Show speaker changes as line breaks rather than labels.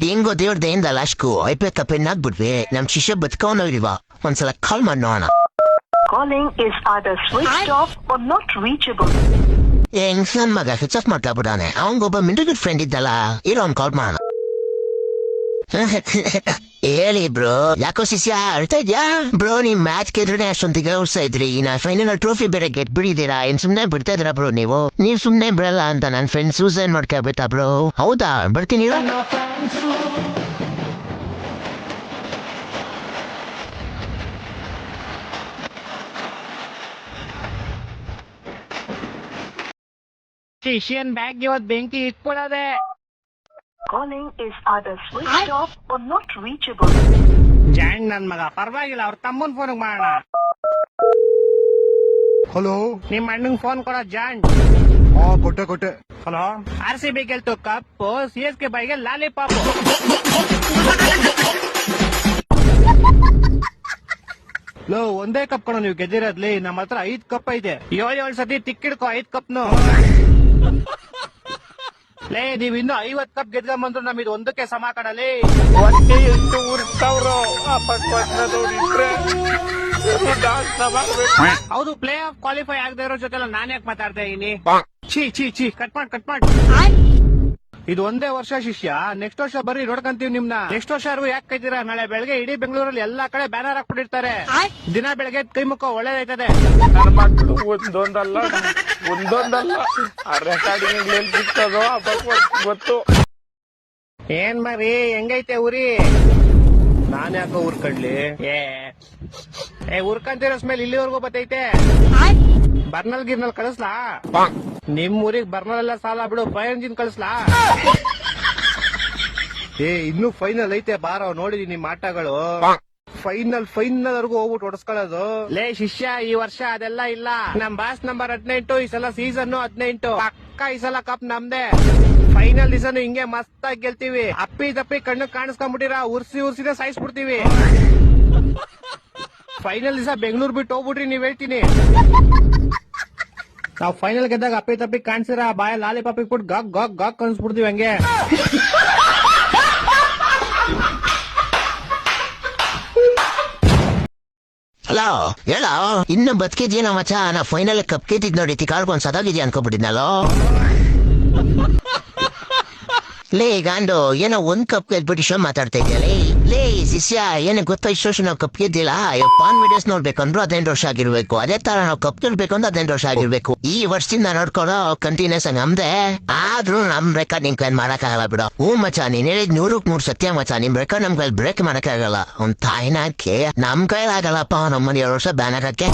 ಹೆಂಗೋ ದೇವ್ರ ದಯಿಂದ ಲಾಸ್ಟ್ಗೂ ಐಪೆ ಕಪ್ಪೆನ್ ಆಗ್ಬಿಟ್ವಿ ನಮ್ ಶಿಷ್ಯ ಬದುಕೋನೋಗಿವ ಒಂದ್ಸಲ ಕಾಲ್ ಮಾಡಿ ನೋಡೋಣ.
Calling is either switched off or not reachable.
ಹೆಂಗ್ ನನ್ ಮಗ ಸ್ವಿಚ್ ಆಫ್ ಮಾಡ್ಕೊಬಿಡಾನೆ. ಅವಂಗೊಬ್ಬ ಮಿಂಟು ಫ್ರೆಂಡ್ ಇದ್ದಲ್ಲ, ಇರೋ ಅವ್ನ್ ಕಾಲ್ ಮಾಡೋಣ. ಹೇಳಿ ಬ್ರೋ, ಯಾಕೋ ಶಿಷ್ಯ ಅಳ್ತಾ ಇದ್ಯಾ? ಬ್ರೋ ನಿಮ್ ಮ್ಯಾಚ್ ಗೆದ್ರೆ ಅಷ್ಟೊಂದಿಗೆ ಉತ್ಸಾ ಇದ್ರಿ, ನಾ ಫೈನಲ್ ಟ್ರೋಫಿ ಬೇರೆ ಗೆದ್ಬಿಡಿದೀರಾ, ಏನ್ ಸುಮ್ನೆ ಬಿಡ್ತಾ ಇದ್ದೀರಾ ಬ್ರೋ ನೀವ್ ಸುಮ್ನೆ ಬಿಡಲ್ಲ ಅಂತ ನನ್ ಫ್ರೆಂಡ್ ಸೂಸೈಡ್ ಮಾಡ್ಕೊಬಿಟ್ಟ ಬ್ರೋ. ಹೌದಾ, ಬರ್ತೀನಿ.
ಶಿಷ್ಯನ್ ಬ್ಯಾಗ್ ಇವತ್ ಬೆಂಕಿ ಇಟ್ಬಿಡದೆ.
Calling is either switched off or not reachable.
ಜಾಣ್ ನನ್ ಮಗ, ಪರವಾಗಿಲ್ಲ ಅವ್ರ ತಮ್ಮನ್ ಫೋನ್ ಮಾಡೋಣ.
ಹಲೋ,
ನಿಮ್ ಅಣ್ಣಂಗ್ ಫೋನ್ ಕೊಡ ಜಾಣ್.
ಹಾ ಕೊಟ್ಟೆ.
ಹಲೋ, RCB ಗೆಲ್ತು ಕಪ್, CSK ಬಾಯಿಗೆ ಲಾಲಿಪಾಪ್. ಲೋ, ಒಂದೇ ಕಪ್ ಕಣೋ ನೀವು ಗೆದ್ದಿರೋದ್ಲಿ, ನಮ್ಮ ಹತ್ರ 5 ಕಪ್ ಐತೆ. 7 ಸತಿ ಟಿಕ್ಕಿಡ್ಕೋ 5 ಕಪ್ನು. ಲೇ, ನೀವ್ ಇನ್ನು 50 ಕಪ್ ಗೆದ್ಕೊಂಬಂದ್ರು ನಮ್ದು ಒಂದಕ್ಕೆ ಸಮ ಕಡಲಿ. ಹೌದು, ಪ್ಲೇ ಆಫ್ ಕ್ವಾಲಿಫೈ ಆಗದೆ ಇರೋ ಜೊತೆ ನಾನ್ ಯಾಕೆ ಮಾತಾಡ್ತಾ ಇದೀನಿ? ಚೀ ಕಟ್ ಮಾಡ್. ಇದು ಒಂದೇ ವರ್ಷ ಶಿಷ್ಯ, ನೆಕ್ಸ್ಟ್ ವರ್ಷ ಬರ್ರಿ ನೋಡ್ಕಂತೀವಿ ನಿಮ್ನ. ನೆಕ್ಸ್ಟ್ ವರ್ಷ ಯಾಕೆ ಕೈತೀರಾ? ನಾಳೆ ಬೆಳಗ್ಗೆ ಇಡೀ ಬೆಂಗಳೂರಲ್ಲಿ ಎಲ್ಲಾ ಕಡೆ ಬ್ಯಾನರ್ ಹಾಕ್ಬಿಟ್ಟಿರ್ತಾರೆ. ದಿನ ಬೆಳಗ್ಗೆ ಕೈ ಮುಖ ಒಳ್ಳೇದೈತದೆ.
ನನ್ನ ಮಕ್ಕಳು ಒಂದೊಂದಲ್ಲ ರೆಕಾರ್ಡಿಂಗ್ ಎಲ್ಲಿ ಸಿಗ್ತದೋ ಗೊತ್ತು.
ಏನ್ ಮರಿ, ಹೆಂಗೈತೆ ಊರಿ? ನಾನ್ ಯಾಕೋ ಊರ್ಕಡ್ಲಿ? ಊರ್ಕಂತಿರೋ ಸ್ಮೆಲ್ ಇಲ್ಲಿವರೆಗೂ ಬತ್ತೈತೆ. ಬರ್ನಲ್ ಗಿರ್ನಲ್ ಕಳಿಸ್ಲಾ? ನಿಮ್ ಊರಿಗೆ ಬರ್ನಲ್ ಎಲ್ಲ ಸಾಲ ಬಿಡು, ಫೈರ್ ಇಂಜಿನ್ ಕಳಿಸ್ಲಾ? ಇನ್ನು ಫೈನಲ್ ಐತೆ ಬಾರೋ, ನೋಡಿದೀನಿ ನಿಮ್ ಆಟಗಳು. ಫೈನಲ್ ವರ್ಗು ಹೋಗ್ಬಿಟ್ಟು ಹೊಡ್ಸ್ಕೊಳ್ಳೋದು. ಲೇ ಶಿಷ್ಯ, ಈ ವರ್ಷ ಅದೆಲ್ಲ ಇಲ್ಲ. ನಮ್ ಬಾಸ್ ನಂಬರ್ 18, ಈ ಸಲ ಸೀಸನ್ 18. ಪಕ್ಕ ಈ ಸಲ ಕಪ್ ನಮ್ದೆ. ಫೈನಲ್ ದಿವಸನು ಹಿಂಗೆ ಮಸ್ತ್ ಆಗಿ ಗೆಲ್ತೀವಿ. ಅಪ್ಪಿ ತಪ್ಪಿ ಕಣ್ಣು ಕಾಣಿಸ್ಕೊಂಡ್ಬಿಟ್ಟಿರ, ಉರ್ಸಿದೆ ಸಾಯಿಸ್ಬಿಡ್ತೀವಿ. ಫೈನಲ್ ದಿವಸ ಬೆಂಗಳೂರು ಬಿಟ್ಟು ಹೋಗ್ಬಿಟ್ರಿ ನೀವ್, ಹೇಳ್ತೀನಿ. ನಾವ್ ಫೈನಲ್ ಗೆದ್ದಾಗ ಅಪ್ಪಿ ತಪ್ಪಿ ಕಾಣಿಸಿರ ಬಾಯ ಲಾಲಿಪಾಪ್ ಇಟ್ಬಿಟ್ಟು ಗಾಗ್ ಕನ್ಸ್ಬಿಡ್ತೀವಿ ಹಂಗೆ.
ಹಲೋ, ಹೇಳೋ, ಇನ್ನು ಬದುಕಿದ್ಯೇನ ಮಚ್ಚ? ನಾ ಫೈನಲ್ ಕಪ್ ಗೆದ್ದಿದ್ ನೋಡಿ ಕಾಳ್ಕೊಂಡ್ ಸದಾಗಿದ್ಯಾ ಅನ್ಕೊಬಿಟ್ಟಿದ್ನಲ್ಲೋ. ಲೇ ಗಾಂಡು, ಏನೋ ಒಂದ್ ಕಪ್ ಗೆದ್ಬಿಟ್ಟು ಇಷ್ಟೊಂದು ಮಾತಾಡ್ತಾ ಇದೆಯಲ್ಲ. ಲೇ ಶಿಷ್ಯ, ಏನ ಗೊತ್ತಾ, ಇಷ್ಟು ನಾವು ಕಪ್ ಗೆದ್ದಿಲ್ಲ. ಪಾನ್ ವಿಡಿಯೋಸ್ ನೋಡ್ಬೇಕಂದ್ರು 15 ವರ್ಷ ಆಗಿರ್ಬೇಕು. ಅದೇ ತರ ನಾವು ಕಪ್ ಗೆಲ್ಬೇಕು ಅಂದ್ರೆ 15 ವರ್ಷ ಆಗಿರ್ಬೇಕು. ಈ ವರ್ಷದಿಂದ ನೋಡ್ಕೊಳ್ಳೋ ಕಂಟಿನ್ಯೂಸ್ ಆಗಿ ನಮ್ದೆ. ಆದ್ರೂ ನಮ್ ರೆಕಾರ್ಡ್ ನಿಮ್ ಕೈಲಿ ಮಾಡಕ್ಕಾಗಲ್ಲ ಬಿಡೋ. ಮಚ್ಚ, ನೀನ್ ಹೇಳಿದ್ 100% ಸತ್ಯ ಮಚ್ಚ. ನಿಮ್ ರೆಕಾರ್ಡ್ ನಮ್ ಕೈಲಿ ಬ್ರೇಕ್ ಮಾಡಕ್ಕಾಗಲ್ಲ. ಒಂದ್ ತಾಯಿನಾಕೆ ನಮ್ ಕೈಲಾಗಲ್ಲಪ್ಪ, ನಮ್ಮ 2 ವರ್ಷ ಬ್ಯಾನ್ ಹಾಕಕ್ಕೆ.